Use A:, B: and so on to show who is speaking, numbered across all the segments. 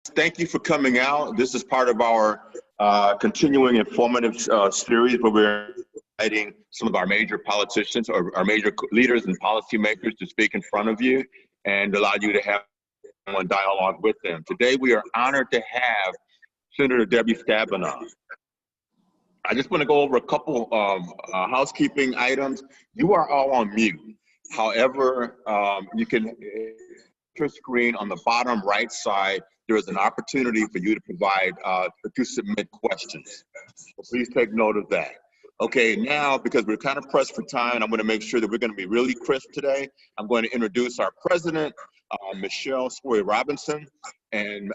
A: Thank you for coming out. This is part of our continuing informative series where we're inviting some of our major politicians or our major leaders and policymakers to speak in front of you and allow you to have one dialogue with them. Today, we are honored to have Senator Debbie Stabenow. I just want to go over a couple of housekeeping items. You are all on mute. However, you can your screen on the bottom right side. There is an opportunity for you to provide to submit questions. So please take note of that. Okay, now because we're kind of pressed for time, I'm going to make sure that we're going to be really crisp today. I'm going to introduce our president, Michelle Swery Robinson, and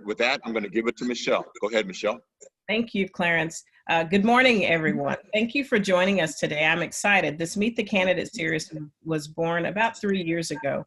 A: with that, I'm going to give it to Michelle. Go ahead, Michelle.
B: Thank you, Clarence. Good morning, everyone. Thank you for joining us today. I'm excited. This Meet the Candidate series was born about 3 years ago,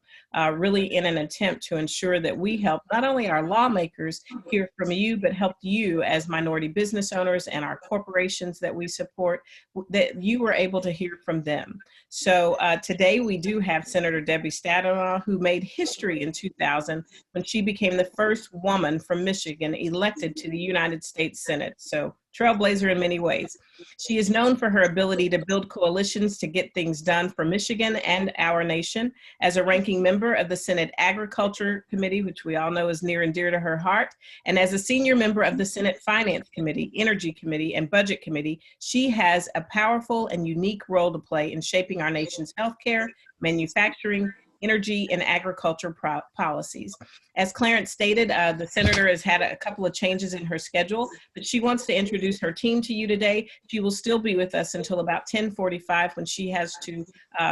B: really in an attempt to ensure that we help not only our lawmakers hear from you, but help you as minority business owners and our corporations that we support, that you were able to hear from them. So today we do have Senator Debbie Stabenow, who made history in 2000 when she became the first woman from Michigan elected to the United States Senate. So trailblazer in many ways. She is known for her ability to build coalitions to get things done for Michigan and our nation. As a ranking member of the Senate Agriculture Committee, which we all know is near and dear to her heart, and as a senior member of the Senate Finance Committee, Energy Committee, and Budget Committee, she has a powerful and unique role to play in shaping our nation's healthcare, manufacturing, energy, and agriculture policies. As Clarence stated, the senator has had a couple of changes in her schedule, but she wants to introduce her team to you today. She will still be with us until about 10:45 when she has to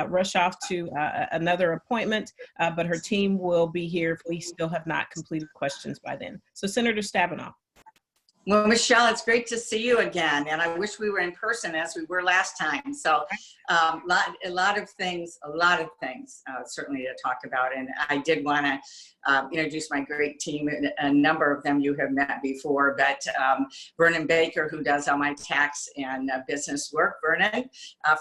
B: rush off to another appointment, but her team will be here if we still have not completed questions by then. So Senator Stabenow.
C: Well, Michelle, it's great to see you again, and I wish we were in person as we were last time. So a lot of things certainly to talk about, and I did want to introduce my great team. A number of them you have met before, but Vernon Baker, who does all my tax and business work, Vernon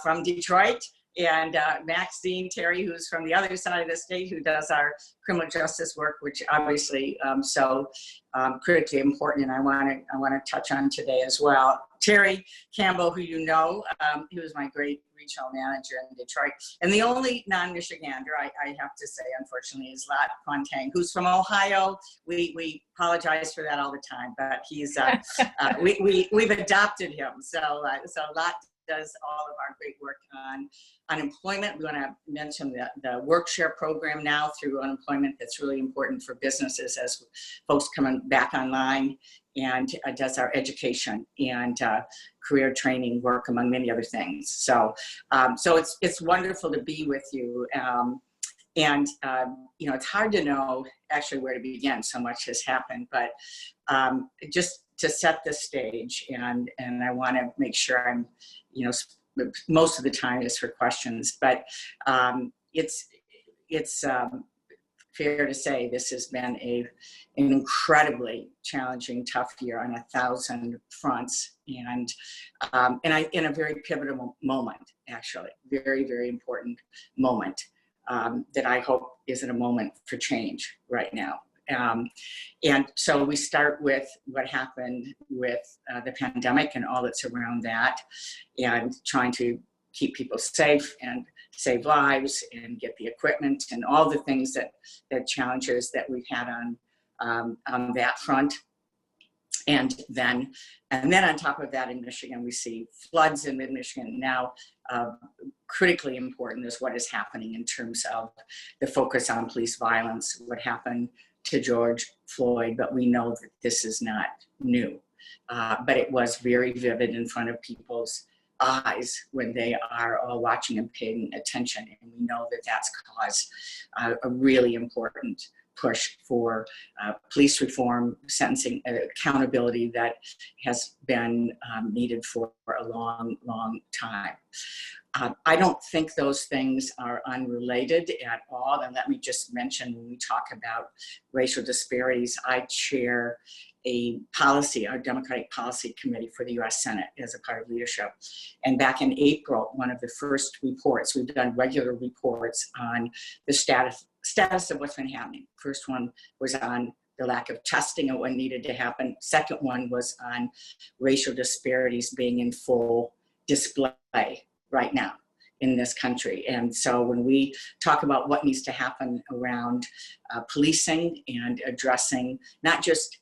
C: from Detroit, and Maxine Terry, who's from the other side of the state, who does our criminal justice work, which obviously so critically important, and I want to touch on today as well. Terry Campbell, who you know, he was my great regional manager in Detroit, and the only non-Michigander I have to say, unfortunately, is Lot Quantang, who's from Ohio. We apologize for that all the time, but he's we've adopted him. So Lot does all of our great work on unemployment. We want to mention the work share program now through unemployment that's really important for businesses as folks coming back online, and does our education and career training work, among many other things. So it's wonderful to be with you. It's hard to know actually where to begin. So much has happened, but just to set the stage, and I want to make sure I'm, most of the time is for questions, but it's fair to say this has been an incredibly challenging, tough year on 1,000 fronts, and in a very pivotal moment, actually, very, very important moment that I hope isn't a moment for change right now. And so we start with what happened with the pandemic and all that's around that, and trying to keep people safe and save lives and get the equipment and all the things that challenges that we've had on that front. And then on top of that, in Michigan, we see floods in mid-Michigan. Now, critically important is what is happening in terms of the focus on police violence, what happened to George Floyd, but we know that this is not new. But it was very vivid in front of people's eyes when they are all watching and paying attention. And we know that that's caused a really important push for police reform, sentencing, accountability that has been needed for a long, long time. I don't think those things are unrelated at all. And let me just mention, when we talk about racial disparities, I chair our Democratic Policy Committee for the US Senate as a part of leadership. And back in April, one of the first reports, we've done regular reports on the status of what's been happening. First one was on the lack of testing and what needed to happen. Second one was on racial disparities being in full display right now in this country. And so when we talk about what needs to happen around policing and addressing not just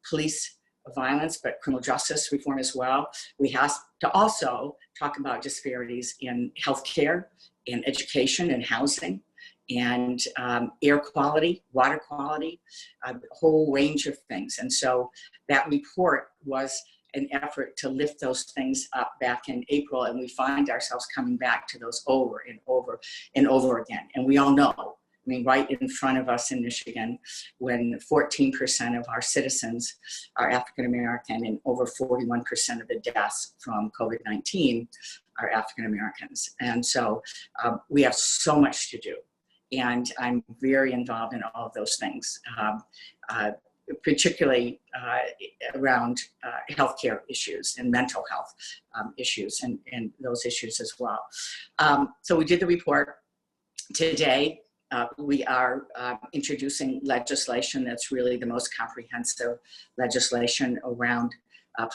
C: police violence, but criminal justice reform as well, we have to also talk about disparities in healthcare, in education and housing, and air quality, water quality, a whole range of things. And so that report was an effort to lift those things up back in April, and we find ourselves coming back to those over and over and over again. And we all know, I mean, right in front of us in Michigan, when 14% of our citizens are African American and over 41% of the deaths from COVID-19 are African Americans. And so we have so much to do. And I'm very involved in all of those things, particularly around healthcare issues and mental health issues and those issues as well. So we did the report today. We are introducing legislation that's really the most comprehensive legislation around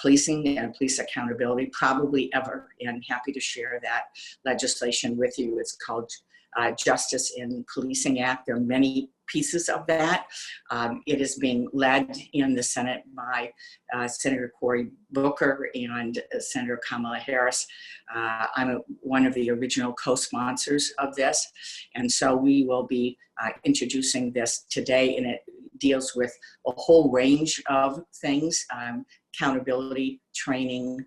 C: policing and police accountability probably ever, and happy to share that legislation with you. It's called Justice in Policing Act. There are many pieces of that. It is being led in the Senate by Senator Cory Booker and Senator Kamala Harris. I'm one of the original co-sponsors of this. And so we will be introducing this today, and it deals with a whole range of things, accountability, training,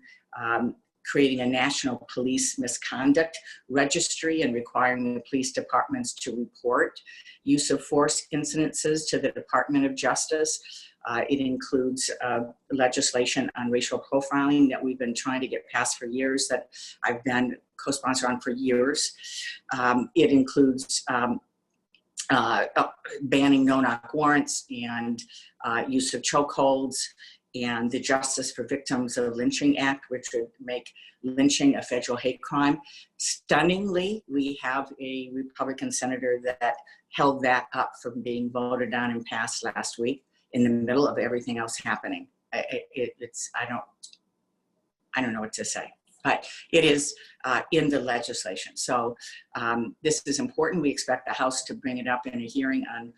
C: creating a national police misconduct registry and requiring the police departments to report use of force incidences to the Department of Justice. It includes legislation on racial profiling that we've been trying to get passed for years, that I've been co-sponsor on for years. It includes banning no-knock warrants and use of chokeholds, and the Justice for Victims of Lynching Act, which would make lynching a federal hate crime. Stunningly, we have a Republican senator that held that up from being voted on and passed last week in the middle of everything else happening. I don't know what to say, but it is in the legislation. So this is important. We expect the House to bring it up in a hearing on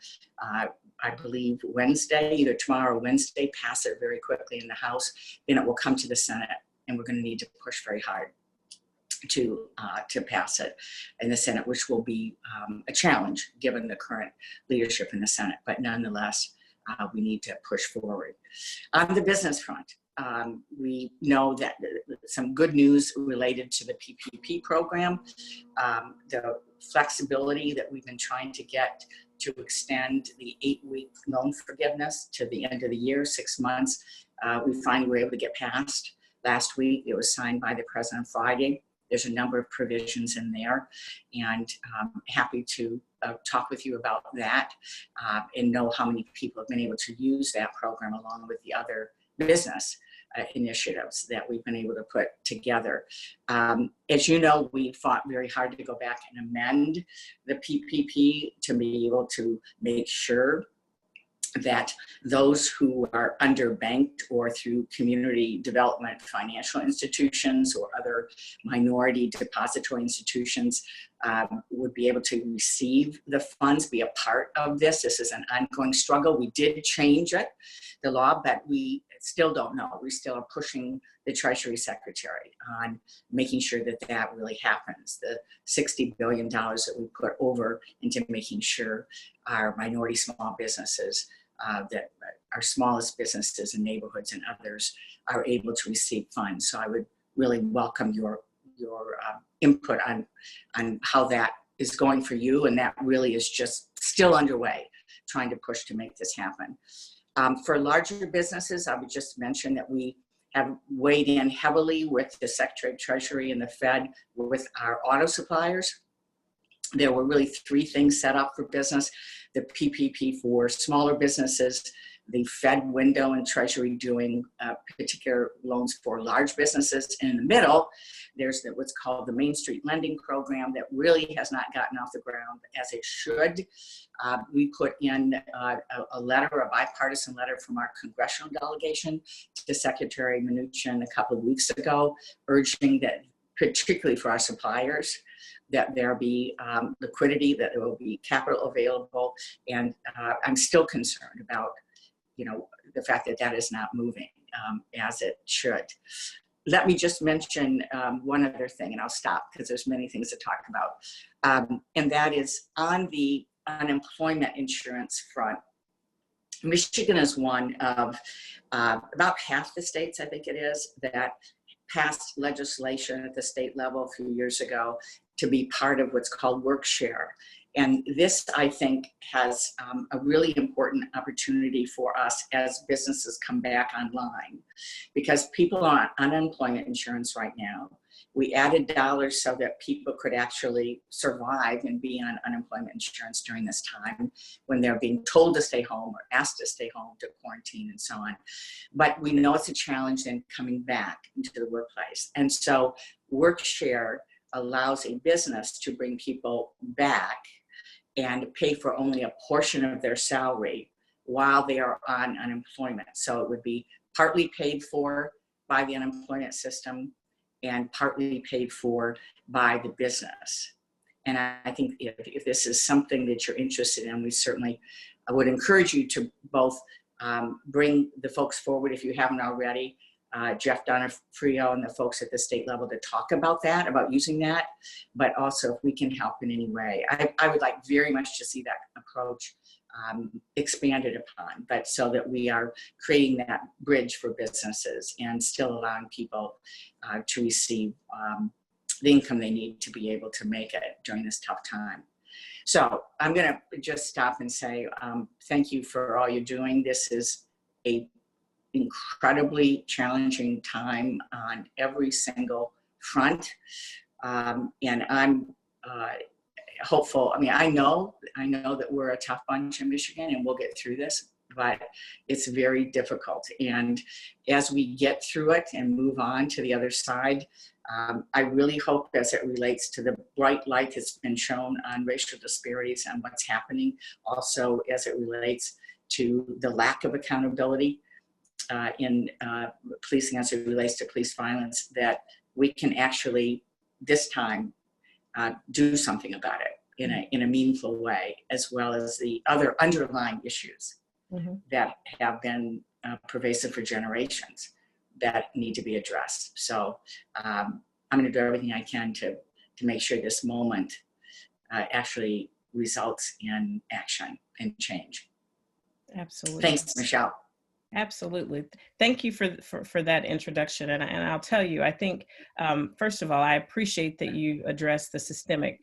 C: I believe Wednesday, either tomorrow or Wednesday, pass it very quickly in the House. Then it will come to the Senate, and we're going to need to push very hard to pass it in the Senate, which will be a challenge given the current leadership in the Senate. But nonetheless, we need to push forward. On the business front, we know that some good news related to the PPP program, the flexibility that we've been trying to get to extend the 8-week loan forgiveness to the end of the year, 6 months. We finally were able to get passed last week. It was signed by the President Friday. There's a number of provisions in there, and happy to talk with you about that and know how many people have been able to use that program along with the other business initiatives that we've been able to put together. As you know, we fought very hard to go back and amend the PPP to be able to make sure that those who are underbanked or through community development financial institutions or other minority depository institutions would be able to receive the funds, be a part of this. This is an ongoing struggle. We did change it, the law, but we still don't know. We still are pushing the Treasury Secretary on making sure that that really happens. The $60 billion that we put over into making sure our minority small businesses, that our smallest businesses and neighborhoods and others are able to receive funds. So I would really welcome your input on how that is going for you, and that really is just still underway, trying to push to make this happen. For larger businesses, I would just mention that we have weighed in heavily with the Secretary of Treasury and the Fed with our auto suppliers. There were really 3 things set up for business: the PPP for smaller businesses, the Fed window and Treasury doing particular loans for large businesses. And in the middle, there's what's called the Main Street Lending Program that really has not gotten off the ground as it should. We put in a letter, a bipartisan letter from our congressional delegation to Secretary Mnuchin a couple of weeks ago, urging that, particularly for our suppliers, that there be liquidity, that there will be capital available. And I'm still concerned about, the fact that that is not moving as it should. Let me just mention one other thing, and I'll stop because there's many things to talk about. And that is on the unemployment insurance front. Michigan is one of about half the states, I think it is, that passed legislation at the state level a few years ago to be part of what's called work share. And this, I think, has a really important opportunity for us as businesses come back online, because people are on unemployment insurance right now. We added dollars so that people could actually survive and be on unemployment insurance during this time when they're being told to stay home or asked to stay home to quarantine and so on. But we know it's a challenge in coming back into the workplace. And so work share allows a business to bring people back and pay for only a portion of their salary while they are on unemployment. So it would be partly paid for by the unemployment system and partly paid for by the business. And I think if this is something that you're interested in, I would encourage you to both bring the folks forward if you haven't already, Jeff Donofrio and the folks at the state level, to talk about that, about using that, but also if we can help in any way. I would like very much to see that approach expanded upon, but so that we are creating that bridge for businesses and still allowing people to receive the income they need to be able to make it during this tough time. So I'm gonna just stop and say thank you for all you're doing. This is a incredibly challenging time on every single front. And I'm hopeful. I mean, I know that we're a tough bunch in Michigan and we'll get through this, but it's very difficult. And as we get through it and move on to the other side, I really hope, as it relates to the bright light that's been shown on racial disparities and what's happening, also as it relates to the lack of accountability in policing as it relates to police violence, that we can actually this time do something about it in a meaningful way, as well as the other underlying issues that have been pervasive for generations that need to be addressed. So I'm going to do everything I can to make sure this moment actually results in action and change.
B: Absolutely.
C: Thanks, Michelle.
B: Absolutely. Thank you for that introduction. And I'll tell you, I think, first of all, I appreciate that you address the systemic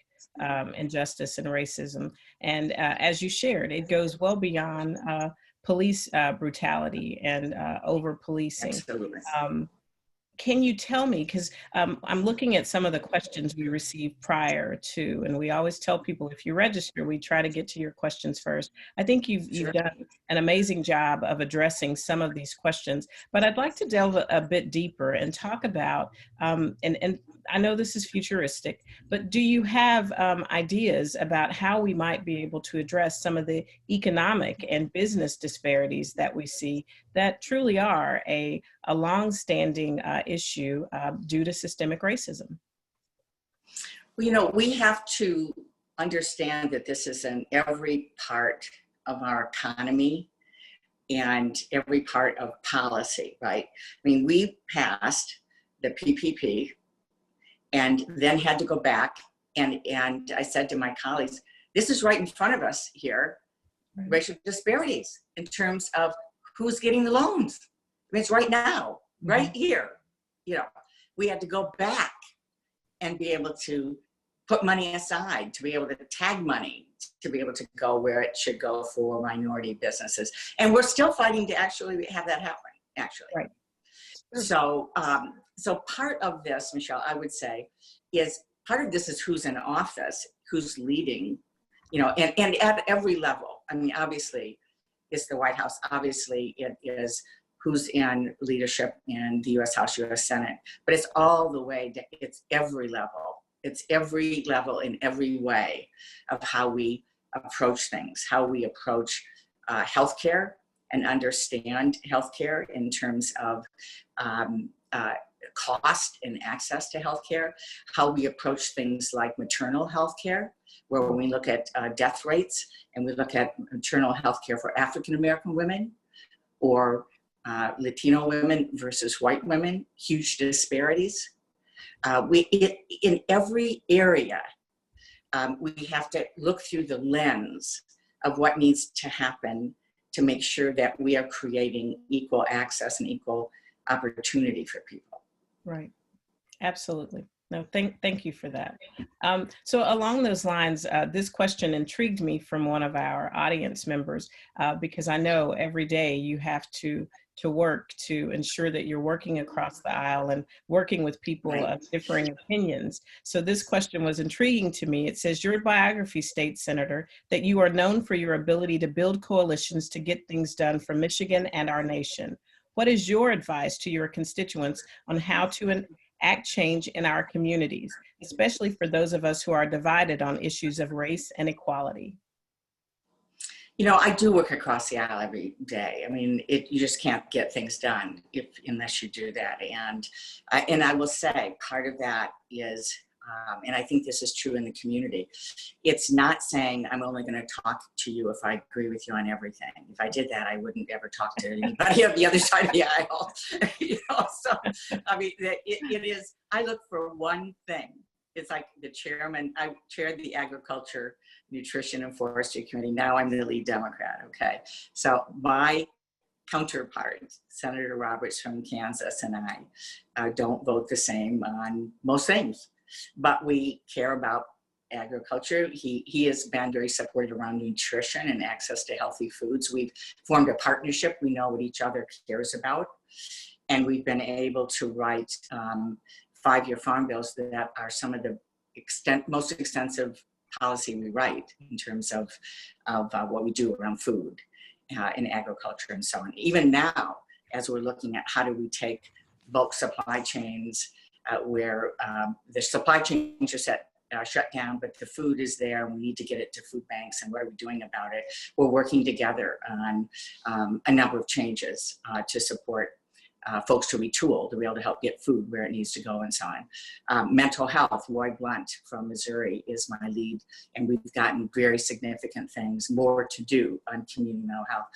B: injustice and racism. And as you shared, it goes well beyond police brutality and over-policing.
C: Absolutely.
B: Can you tell me, because I'm looking at some of the questions we received prior to, and we always tell people, if you register, we try to get to your questions first. I think you've done an amazing job of addressing some of these questions, but I'd like to delve a bit deeper and talk about, and I know this is futuristic, but do you have ideas about how we might be able to address some of the economic and business disparities that we see that truly are a long-standing issue due to systemic racism?
C: Well, you know, we have to understand that this is in every part of our economy and every part of policy, right? I mean, we passed the PPP and then had to go back and I said to my colleagues, this is right in front of us here, racial disparities in terms of who's getting the loans. I mean, it's right now, right here. You know, we had to go back and be able to put money aside, to be able to tag money, to be able to go where it should go for minority businesses. And we're still fighting to actually have that happen, actually. Right. So, so part of this, Michelle, I would say, is part of this is who's in office, who's leading, you know, and at every level. I mean, obviously, it's the White House. Obviously, it is who's in leadership in the U.S. House, U.S. Senate, but it's all the way, it's every level. It's every level in every way of how we approach things, how we approach healthcare and understand healthcare in terms of cost and access to healthcare, how we approach things like maternal healthcare, where when we look at death rates and we look at maternal healthcare for African American women or Latino women versus white women, huge disparities. In every area, we have to look through the lens of what needs to happen to make sure that we are creating equal access and equal opportunity for people.
B: Right. Absolutely. No, thank you for that. So along those lines, this question intrigued me from one of our audience members, because I know every day you have to work to ensure that you're working across the aisle and working with people of differing opinions. So this question was intriguing to me. It says, your biography states, Senator, that you are known for your ability to build coalitions to get things done for Michigan and our nation. What is your advice to your constituents on how to enact change in our communities, especially for those of us who are divided on issues of race and equality?
C: You know, I do work across the aisle every day. I mean, you just can't get things done unless you do that. And I will say part of that is, and I think this is true in the community, it's not saying I'm only going to talk to you if I agree with you on everything. If I did that, I wouldn't ever talk to anybody on the other side of the aisle. You know, so I mean, it is. I look for one thing. It's like the chairman. I chaired the Agriculture, Nutrition, and Forestry Committee. Now I'm the lead Democrat. Okay, so my counterpart, Senator Roberts from Kansas, and I don't vote the same on most things. But we care about agriculture. He has been very supportive around nutrition and access to healthy foods. We've formed a partnership. We know what each other cares about. And we've been able to write 5-year farm bills that are some of the most extensive policy we write in terms of what we do around food in agriculture and so on. Even now, as we're looking at how do we take bulk supply chains where the supply chains are shut down, but the food is there and we need to get it to food banks, and what are we doing about it? We're working together on a number of changes to support folks to retool, to be able to help get food where it needs to go and so on. Mental health, Roy Blunt from Missouri is my lead, and we've gotten very significant things, more to do on community mental health.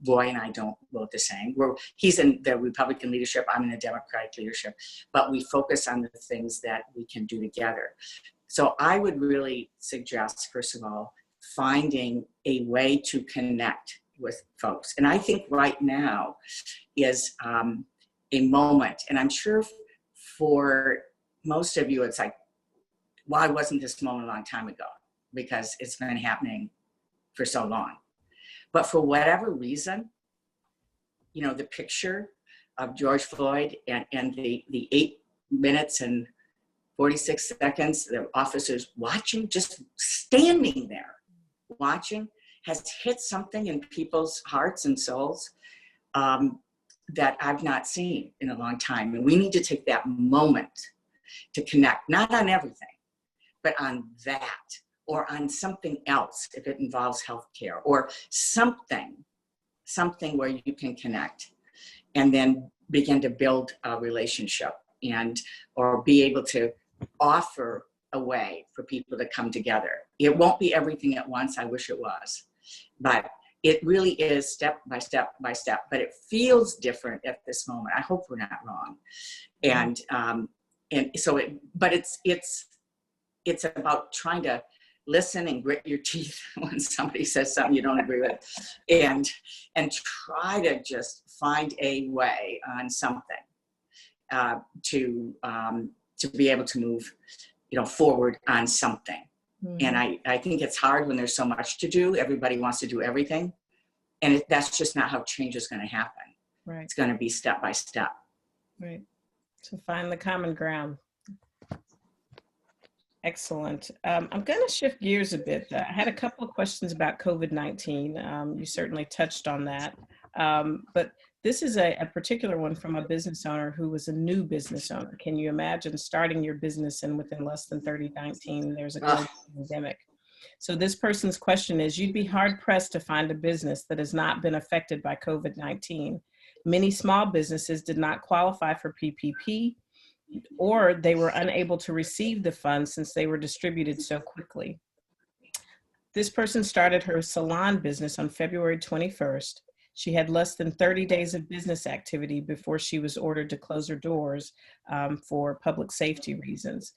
C: Roy and I don't vote the same. He's in the Republican leadership, I'm in the Democratic leadership, but we focus on the things that we can do together. So I would really suggest, first of all, finding a way to connect with folks. And I think right now is a moment, and I'm sure for most of you, it's like, why wasn't this moment a long time ago? Because it's been happening for so long. But for whatever reason, you know, the picture of George Floyd and the 8 minutes and 46 seconds, the officers watching, just standing there, watching, has hit something in people's hearts and souls that I've not seen in a long time. And we need to take that moment to connect, not on everything, but on that, or on something else if it involves healthcare, or something where you can connect and then begin to build a relationship or be able to offer a way for people to come together. It won't be everything at once. I wish it was, but it really is step by step by step, but it feels different at this moment. I hope we're not wrong. And so it's about trying to listen and grit your teeth when somebody says something you don't agree with, and try to just find a way on something to be able to move, you know, forward on something. Mm-hmm. And I think it's hard when there's so much to do. Everybody wants to do everything, and that's just not how change is going to happen. Right. It's going to be step by step.
B: Right. To find the common ground. Excellent. I'm going to shift gears a bit. I had a couple of questions about COVID-19. You certainly touched on that. But this is a particular one from a business owner who was a new business owner. Can you imagine starting your business and within less than 30-19, there's a global pandemic? So this person's question is, you'd be hard pressed to find a business that has not been affected by COVID-19. Many small businesses did not qualify for PPP, or they were unable to receive the funds since they were distributed so quickly. This person started her salon business on February 21st. She had less than 30 days of business activity before she was ordered to close her doors for public safety reasons.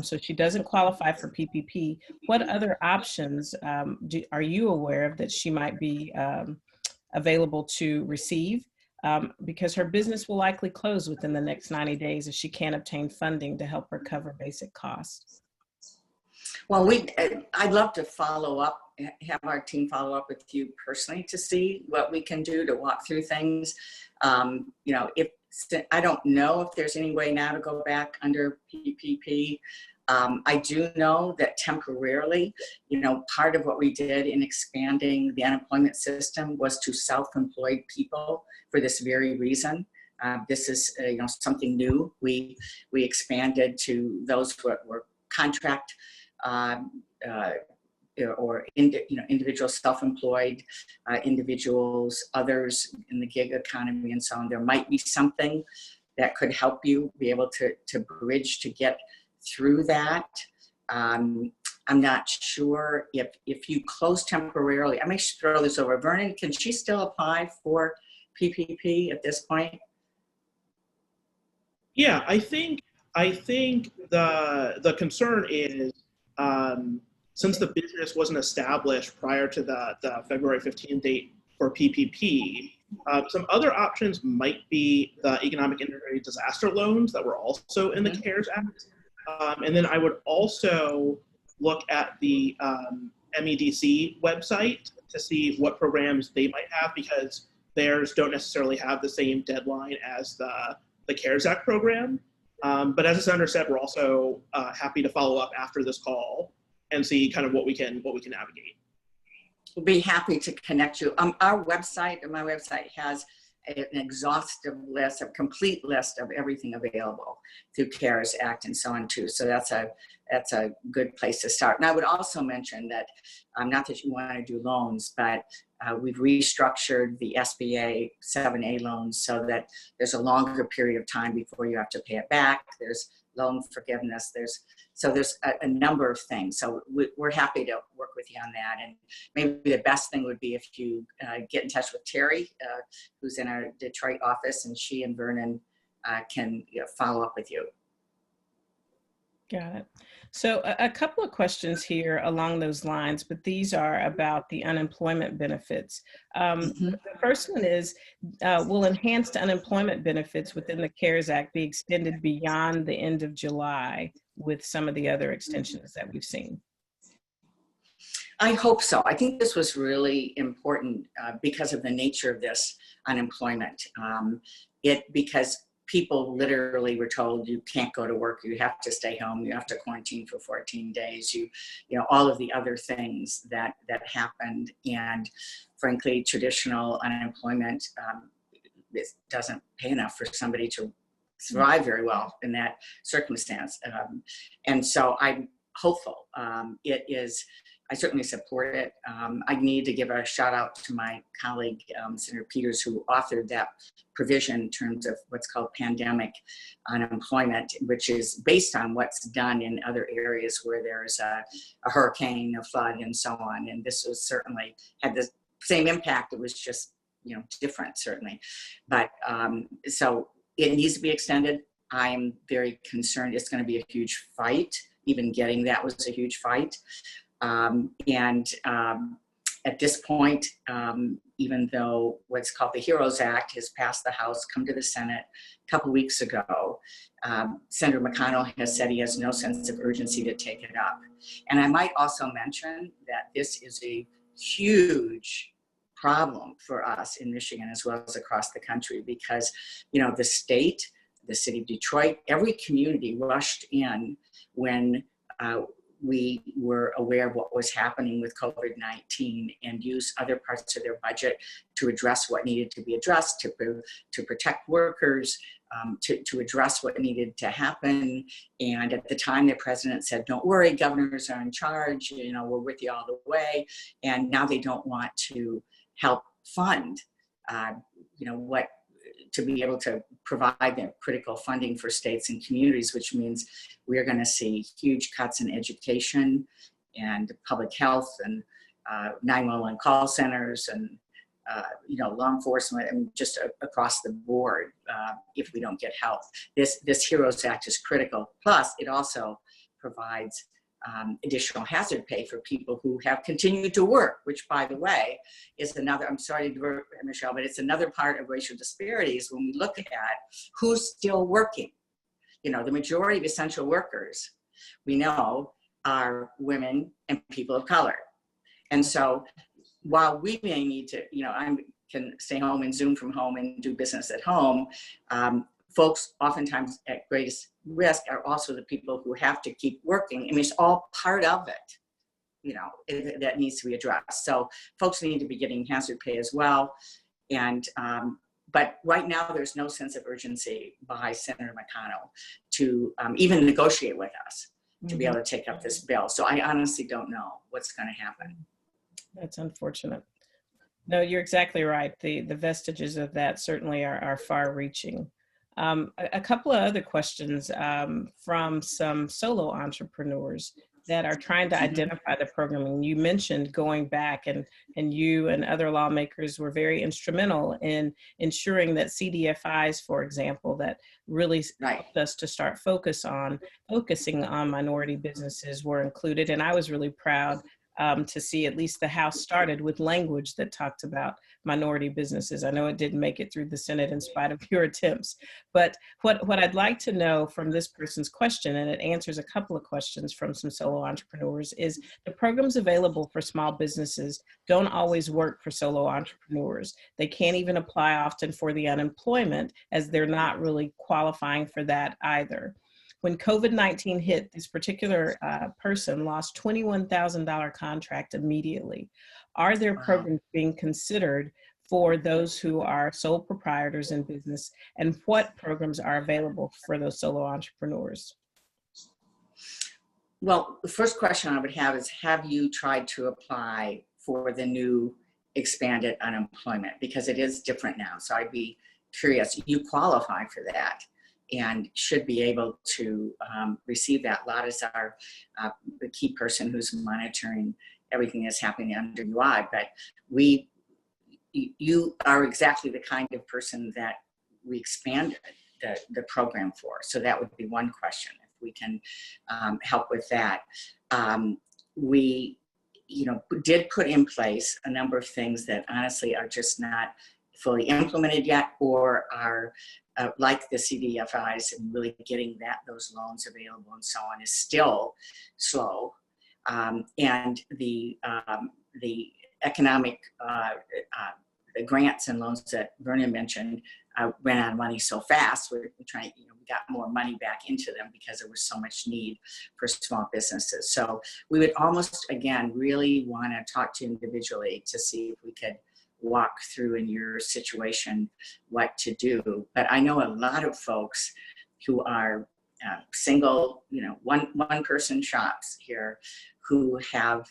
B: So she doesn't qualify for PPP. What other options are you aware of that she might be available to receive? Because her business will likely close within the next 90 days if she can't obtain funding to help her cover basic costs.
C: Well, I'd love to follow up, have our team follow up with you personally to see what we can do to walk through things. You know, I don't know if there's any way now to go back under PPP. I do know that temporarily, you know, part of what we did in expanding the unemployment system was to self-employed people for this very reason. This is you know, something new. We expanded to those who were contract or individual self-employed individuals, others in the gig economy and so on. There might be something that could help you be able to bridge to get through that. I'm not sure if you close temporarily. I may throw this over. Vernon, can she still apply for PPP at this point?
D: Yeah, I think the concern is since the business wasn't established prior to the February 15th date for PPP, some other options might be the economic integrated disaster loans that were also in the CARES Act. And then I would also look at the MEDC website to see what programs they might have, because theirs don't necessarily have the same deadline as the CARES Act program. But as the senator said, we're also happy to follow up after this call and see kind of what we can navigate.
C: We'll be happy to connect you. Our website, my website has an exhaustive list, a complete list of everything available through CARES Act and so on too. So that's a good place to start. And I would also mention that, not that you want to do loans, but we've restructured the SBA 7A loans so that there's a longer period of time before you have to pay it back. There's loan forgiveness. There's a number of things. So we're happy to work with you on that. And maybe the best thing would be if you get in touch with Terry, who's in our Detroit office, and she and Vernon can follow up with you.
B: Got it. So a couple of questions here along those lines, but these are about the unemployment benefits. The first one is, will enhanced unemployment benefits within the CARES Act be extended beyond the end of July with some of the other extensions that we've seen?
C: I hope so. I think this was really important because of the nature of this unemployment. Because people literally were told you can't go to work, you have to stay home, you have to quarantine for 14 days, you know, all of the other things that happened. And frankly, traditional unemployment it doesn't pay enough for somebody to thrive very well in that circumstance. And so I'm hopeful. I certainly support it. I need to give a shout out to my colleague, Senator Peters, who authored that provision in terms of what's called pandemic unemployment, which is based on what's done in other areas where there's a hurricane, a flood, and so on. And this was certainly had the same impact. It was just, different, certainly. But so it needs to be extended. I am very concerned. It's going to be a huge fight. Even getting that was a huge fight. At this point, even though what's called the HEROES Act has passed the House, come to the Senate a couple weeks ago, Senator McConnell has said he has no sense of urgency to take it up. And I might also mention that this is a huge problem for us in Michigan as well as across the country because, the state, the city of Detroit, every community rushed in when we were aware of what was happening with COVID-19 and used other parts of their budget to address what needed to be addressed, to protect workers, to address what needed to happen. And at the time, the president said, "Don't worry, governors are in charge, you know, we're with you all the way." And now they don't want to help fund, you know, what, to be able to provide the critical funding for states and communities, which means we're going to see huge cuts in education and public health and 911 call centers and you know, law enforcement, and just across the board if we don't get help. This HEROES Act is critical. Plus, it also provides additional hazard pay for people who have continued to work, which, by the way, is another, I'm sorry to divert, Michelle, but it's another part of racial disparities when we look at who's still working. You know, the majority of essential workers, we know, are women and people of color. And so while we may need to, you know, I can stay home and Zoom from home and do business at home, folks oftentimes at greatest risk are also the people who have to keep working. I mean, it's all part of it, you know, that needs to be addressed. So folks need to be getting hazard pay as well. And, but right now there's no sense of urgency by Senator McConnell to even negotiate with us to be able to take up this bill. So I honestly don't know what's going to happen.
B: That's unfortunate. No, you're exactly right. The vestiges of that certainly are far reaching. A couple of other questions from some solo entrepreneurs that are trying to identify the programming. You mentioned going back, and you and other lawmakers were very instrumental in ensuring that CDFIs, for example, that really helped us to start focusing on minority businesses were included. And I was really proud to see at least the House started with language that talked about minority businesses. I know it didn't make it through the Senate in spite of your attempts, but what I'd like to know from this person's question, and it answers a couple of questions from some solo entrepreneurs, is the programs available for small businesses don't always work for solo entrepreneurs. They can't even apply often for the unemployment, as they're not really qualifying for that either. When COVID-19 hit, this particular person lost $21,000 contract immediately. Are there programs being considered for those who are sole proprietors in business, and what programs are available for those solo entrepreneurs?
C: Well, the first question I would have is, have you tried to apply for the new expanded unemployment? Because it is different now. So I'd be curious. You qualify for that and should be able to receive that. Lot is our the key person who's monitoring everything that's happening under UI, but you are exactly the kind of person that we expanded the program for. So that would be one question, if we can help with that. We, you know, did put in place a number of things that honestly are just not fully implemented yet, or are like the CDFIs, and really getting those loans available and so on is still slow. And the economic the grants and loans that Vernon mentioned ran out of money so fast. We're trying, you know, we got more money back into them because there was so much need for small businesses. So we would almost, again, really want to talk to you individually to see if we could walk through in your situation what to do. But I know a lot of folks who are single, you know, one person shops here, who have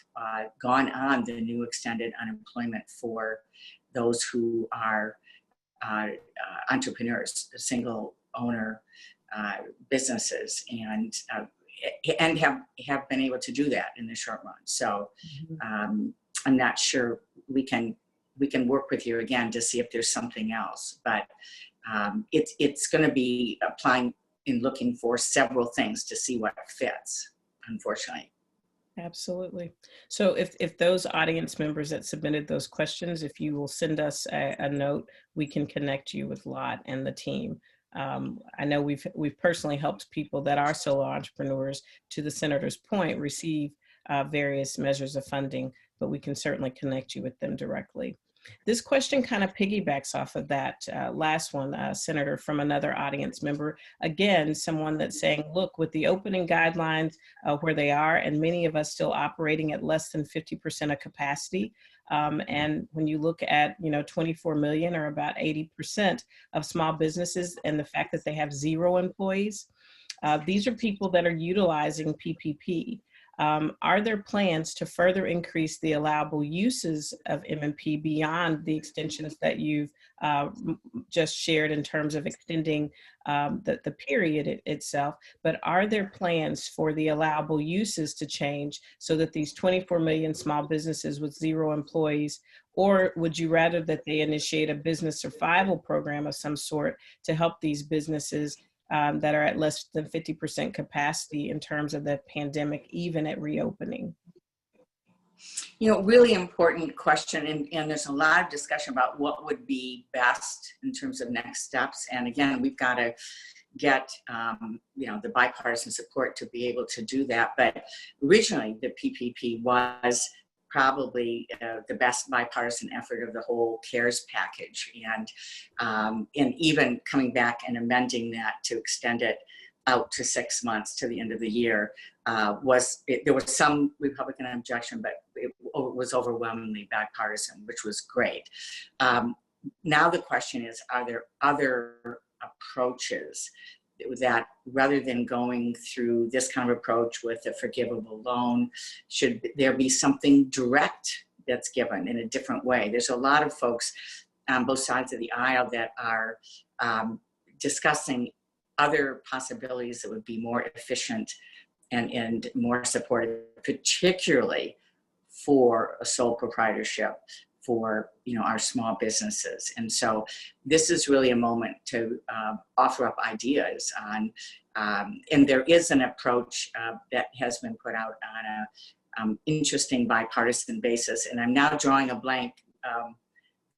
C: gone on the new extended unemployment for those who are entrepreneurs, single owner businesses, and have been able to do that in the short run. So I'm not sure we can work with you again to see if there's something else, but it's going to be applying and looking for several things to see what fits, unfortunately.
B: Absolutely. So if those audience members that submitted those questions, if you will send us a note, we can connect you with Lot and the team. I know we've personally helped people that are solo entrepreneurs, to the senator's point, receive various measures of funding, but we can certainly connect you with them directly. This question kind of piggybacks off of that last one, Senator, from another audience member. Again, someone that's saying, look, with the opening guidelines where they are, and many of us still operating at less than 50% of capacity, and when you look at, 24 million or about 80% of small businesses, and the fact that they have 0 employees, these are people that are utilizing PPP. Are there plans to further increase the allowable uses of MMP beyond the extensions that you've just shared in terms of extending the period itself? But are there plans for the allowable uses to change so that these 24 million small businesses with 0 employees, or would you rather that they initiate a business survival program of some sort to help these businesses that are at less than 50% capacity in terms of the pandemic, even at reopening?
C: Really important question, and there's a lot of discussion about what would be best in terms of next steps. And again, we've got to get the bipartisan support to be able to do that. But originally, the PPP was probably the best bipartisan effort of the whole CARES package, and even coming back and amending that to extend it out to 6 months to the end of the year there was some Republican objection, but it was overwhelmingly bipartisan, which was great. Now the question is, are there other approaches that, rather than going through this kind of approach with a forgivable loan, should there be something direct that's given in a different way? There's a lot of folks on both sides of the aisle that are discussing other possibilities that would be more efficient and more supportive, particularly for a sole proprietorship, for our small businesses. And so this is really a moment to offer up ideas on, and there is an approach that has been put out on a interesting bipartisan basis. And I'm now drawing a blank,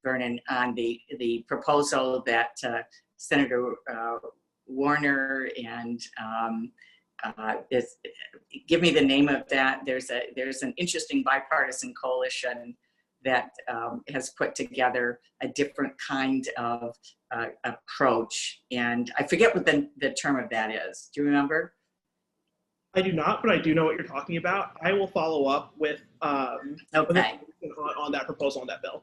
C: Vernon, on the proposal that Senator Warner and give me the name of that. There's an interesting bipartisan coalition that has put together a different kind of approach. And I forget what the term of that is. Do you remember?
D: I do not, but I do know what you're talking about. I will follow up with on that proposal, on that bill.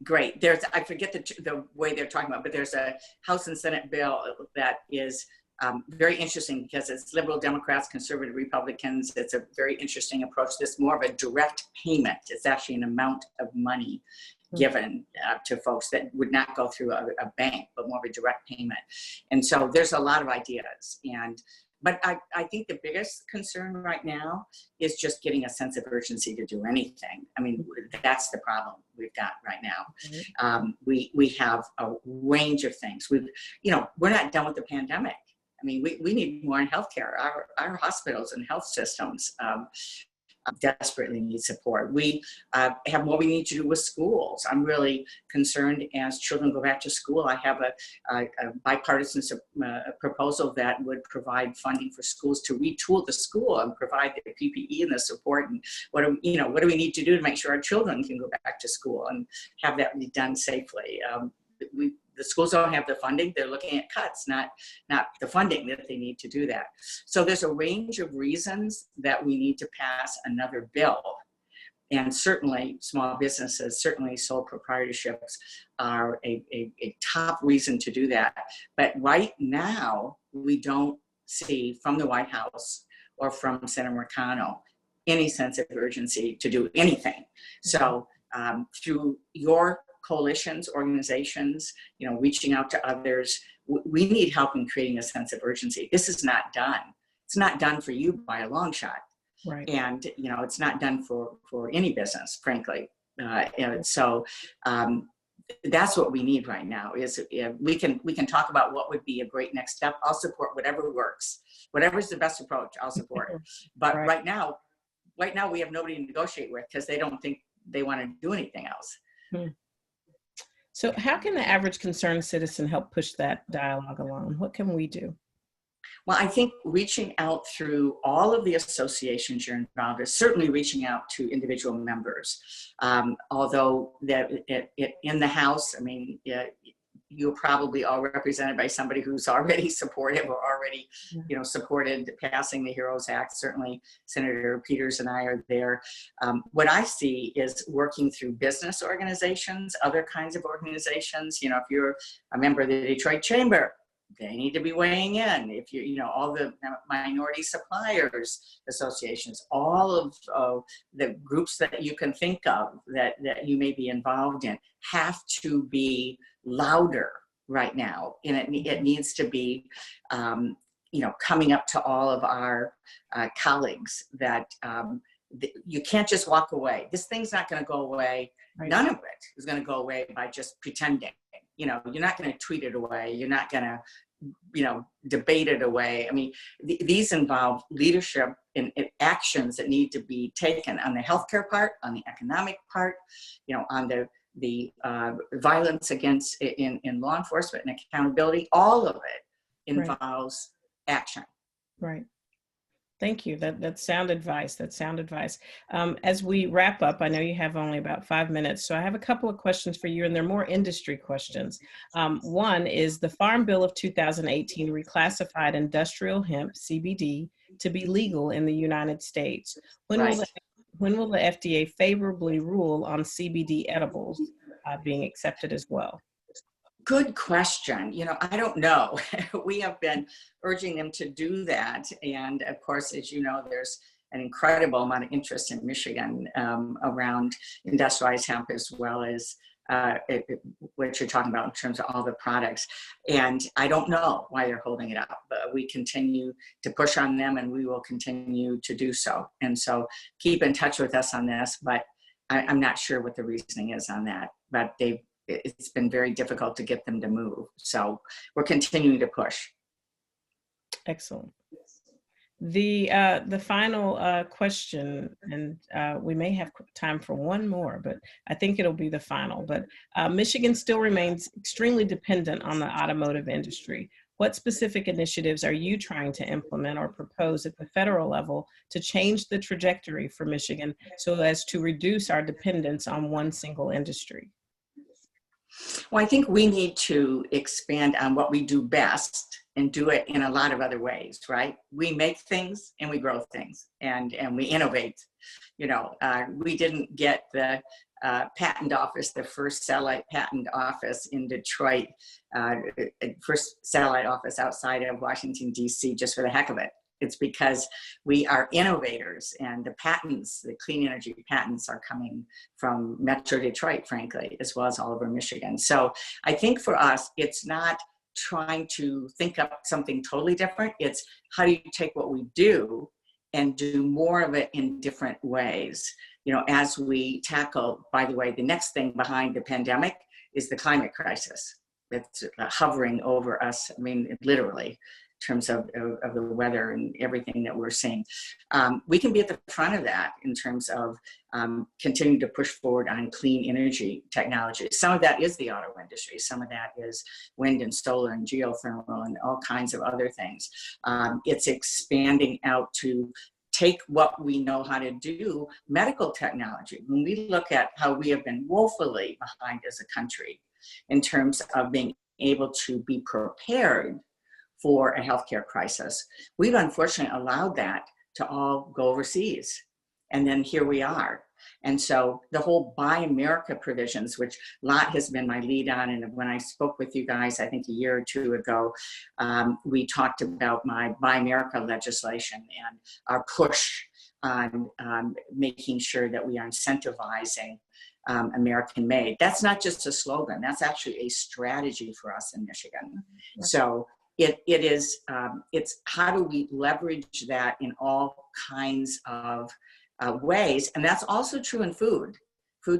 C: Great. I forget the way they're talking about, but there's a House and Senate bill that is very interesting because it's liberal Democrats, conservative Republicans. It's a very interesting approach. This more of a direct payment. It's actually an amount of money given to folks that would not go through a bank, but more of a direct payment. And so there's a lot of ideas. But I think the biggest concern right now is just getting a sense of urgency to do anything. I mean, that's the problem we've got right now. We have a range of things. We're not done with the pandemic. I mean, we need more in healthcare. Our hospitals and health systems desperately need support. We have more we need to do with schools. I'm really concerned as children go back to school. I have a bipartisan proposal that would provide funding for schools to retool the school and provide the PPE and the support. And what do we need to do to make sure our children can go back to school and have that be done safely? The schools don't have the funding. They're looking at cuts, not the funding that they need to do that. So there's a range of reasons that we need to pass another bill. And certainly small businesses, certainly sole proprietorships are a top reason to do that. But right now, we don't see from the White House or from Senator Mercano any sense of urgency to do anything. So through your coalitions, organizations, reaching out to others, we need help in creating a sense of urgency. This is not done. It's not done for you by a long shot.
B: Right.
C: And, it's not done for any business, frankly. So that's what we need right now is we can talk about what would be a great next step. I'll support whatever works. Whatever's the best approach, I'll support. But right now we have nobody to negotiate with because they don't think they want to do anything else.
B: So how can the average concerned citizen help push that dialogue along? What can we do?
C: Well, I think reaching out through all of the associations you're involved with, certainly reaching out to individual members. Although in the House, I mean, you're probably all represented by somebody who's already supportive or already, supported passing the HEROES Act. Certainly Senator Peters and I are there. What I see is working through business organizations, other kinds of organizations. If you're a member of the Detroit Chamber, they need to be weighing in. If all the minority suppliers associations, all of the groups that you can think of that you may be involved in have to be louder right now. And it needs to be, coming up to all of our colleagues that you can't just walk away. This thing's not going to go away. Right. None of it is going to go away by just pretending. You're not going to tweet it away. You're not going to, debate it away. I mean, these involve leadership and actions that need to be taken on the healthcare part, on the economic part, on the violence against in law enforcement and accountability. All of it involves action.
B: Right. Thank you. That's sound advice. That's sound advice. As we wrap up, I know you have only about 5 minutes, so I have a couple of questions for you, and they're more industry questions. One is the Farm Bill of 2018 reclassified industrial hemp, CBD, to be legal in the United States. When will the FDA favorably rule on CBD edibles being accepted as well?
C: Good question. I don't know. We have been urging them to do that. And of course, as you know, there's an incredible amount of interest in Michigan around industrialized hemp, as well as what you're talking about in terms of all the products. And I don't know why they're holding it up, but we continue to push on them, and we will continue to do so. And so keep in touch with us on this, but I'm not sure what the reasoning is on that, but it's been very difficult to get them to move. So we're continuing to push.
B: Excellent. The final question, and we may have time for one more, but I think it'll be the final. But Michigan still remains extremely dependent on the automotive industry. What specific initiatives are you trying to implement or propose at the federal level to change the trajectory for Michigan so as to reduce our dependence on one single industry?
C: Well, I think we need to expand on what we do best and do it in a lot of other ways, right? We make things and we grow things and we innovate. We didn't get the patent office, the first satellite patent office in Detroit, first satellite office outside of Washington, D.C., just for the heck of it. It's because we are innovators, and the patents, the clean energy patents, are coming from Metro Detroit, frankly, as well as all over Michigan. So I think for us, it's not trying to think up something totally different. It's how do you take what we do and do more of it in different ways? As we tackle, by the way, the next thing behind the pandemic is the climate crisis. It's hovering over us, I mean, literally, in terms of the weather and everything that we're seeing. We can be at the front of that in terms of continuing to push forward on clean energy technology. Some of that is the auto industry. Some of that is wind and solar and geothermal and all kinds of other things. It's expanding out to take what we know how to do, medical technology. When we look at how we have been woefully behind as a country in terms of being able to be prepared for a healthcare crisis, we've unfortunately allowed that to all go overseas. And then here we are. And so the whole Buy America provisions, which Lot has been my lead on, and when I spoke with you guys, I think a year or two ago, we talked about my Buy America legislation and our push on making sure that we are incentivizing American made. That's not just a slogan, that's actually a strategy for us in Michigan. So it's how do we leverage that in all kinds of ways. And that's also true in food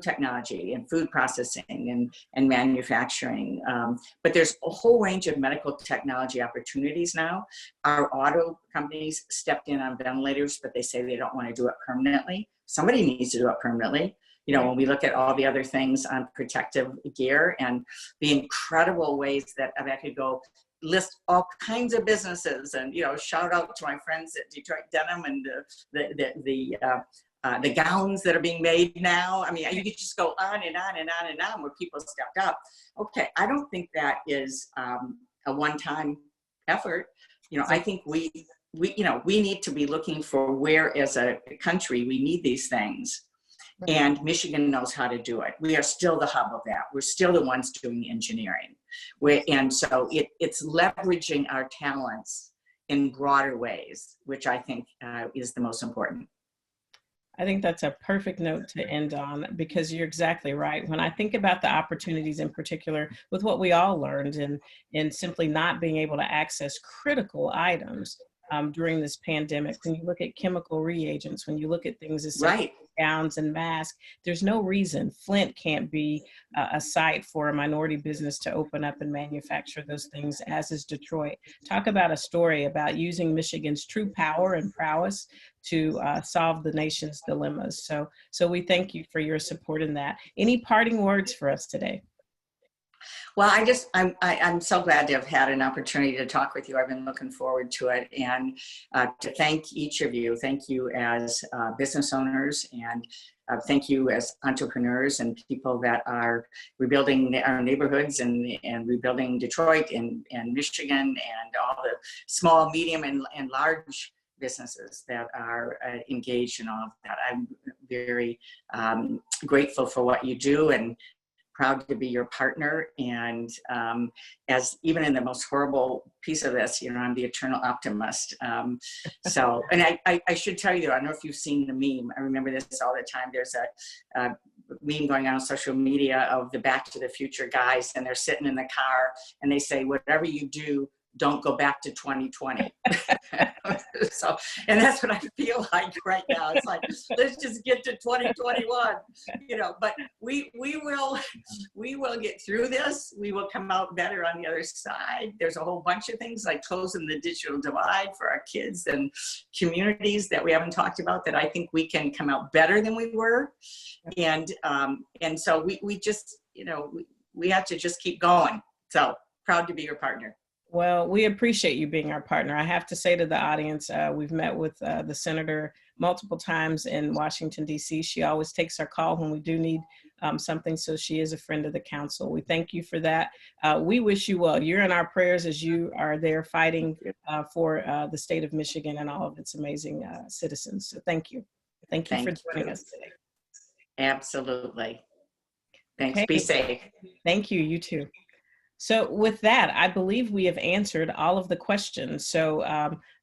C: technology and food processing and manufacturing. But there's a whole range of medical technology opportunities now. Our auto companies stepped in on ventilators, but they say they don't want to do it permanently. Somebody needs to do it permanently. You know, when we look at all the other things on protective gear and the incredible ways that I could go list all kinds of businesses and, you know, shout out to my friends at Detroit Denim and the gowns that are being made now. I mean, you could just go on and on and on and on where people stepped up. Okay, I don't think that is a one-time effort. You know, I think we need to be looking for where as a country we need these things. And Michigan knows how to do it. We are still the hub of that. We're still the ones doing engineering. And so it's leveraging our talents in broader ways, which I think is the most important.
B: I think that's a perfect note to end on, because you're exactly right. When I think about the opportunities in particular with what we all learned in simply not being able to access critical items during this pandemic, when you look at chemical reagents, when you look at things as
C: right.
B: gowns and masks, there's no reason Flint can't be a site for a minority business to open up and manufacture those things, as is Detroit. Talk about a story about using Michigan's true power and prowess to solve the nation's dilemmas. So we thank you for your support in that. Any parting words for us today?
C: Well, I'm so glad to have had an opportunity to talk with you. I've been looking forward to it, and to thank each of you. Thank you as business owners, and thank you as entrepreneurs and people that are rebuilding our neighborhoods and rebuilding Detroit and Michigan and all the small, medium, and large businesses that are engaged in all of that. I'm very grateful for what you do and proud to be your partner. And as even in the most horrible piece of this, you know, I'm the eternal optimist. So, and I should tell you, I don't know if you've seen the meme. I remember this all the time. There's a meme going on social media of the Back to the Future guys, and they're sitting in the car and they say, whatever you do, don't go back to 2020. So, and that's what I feel like right now. It's like, let's just get to 2021, you know, but we will get through this. We will come out better on the other side. There's a whole bunch of things like closing the digital divide for our kids and communities that we haven't talked about that I think we can come out better than we were. And so we just, you know, we have to just keep going. So proud to be your partner.
B: Well, we appreciate you being our partner. I have to say to the audience, we've met with the senator multiple times in Washington, D.C. She always takes our call when we do need something, so she is a friend of the council. We thank you for that. We wish you well. You're in our prayers as you are there fighting for the state of Michigan and all of its amazing citizens. So thank you. Thank you for joining us today.
C: Absolutely. Thanks.
B: Okay.
C: Be safe.
B: Thank you. You too. So with that, I believe we have answered all of the questions. So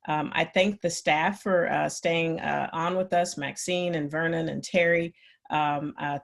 B: I thank the staff for staying on with us, Maxine and Vernon and Terry.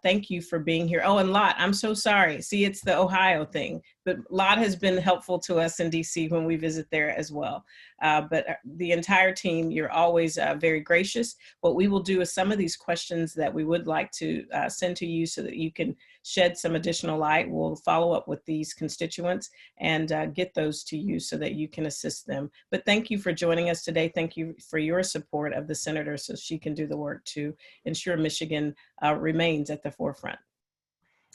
B: Thank you for being here. Oh, and Lot, I'm so sorry. See, it's the Ohio thing, but Lot has been helpful to us in DC when we visit there as well. But the entire team, you're always very gracious. What we will do is some of these questions that we would like to send to you so that you can shed some additional light. We'll follow up with these constituents and get those to you so that you can assist them. But thank you for joining us today. Thank you for your support of the senator so she can do the work to ensure Michigan remains at the forefront.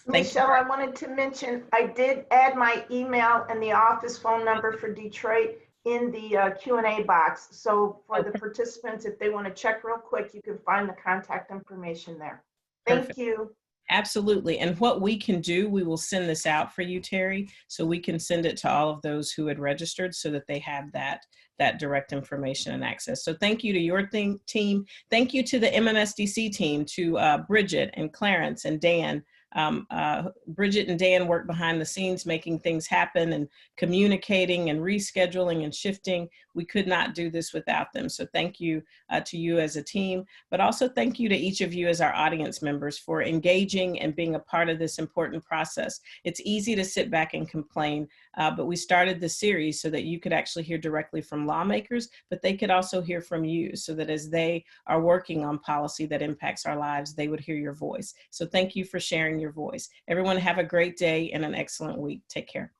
E: Michelle, I wanted to mention, I did add my email and the office phone number for Detroit in the Q&A box. So for the participants, if they want to check real quick, you can find the contact information there. Thank you.
B: Absolutely. And what we can do, we will send this out for you, Terry, so we can send it to all of those who had registered so that they have that direct information and access. So thank you to your team. Thank you to the MMSDC team, to Bridget and Clarence and Dan. Bridget and Dan work behind the scenes making things happen and communicating and rescheduling and shifting. We could not do this without them. So thank you to you as a team, but also thank you to each of you as our audience members for engaging and being a part of this important process. It's easy to sit back and complain, but we started this series so that you could actually hear directly from lawmakers, but they could also hear from you so that as they are working on policy that impacts our lives, they would hear your voice. So thank you for sharing your voice. Everyone have a great day and an excellent week. Take care.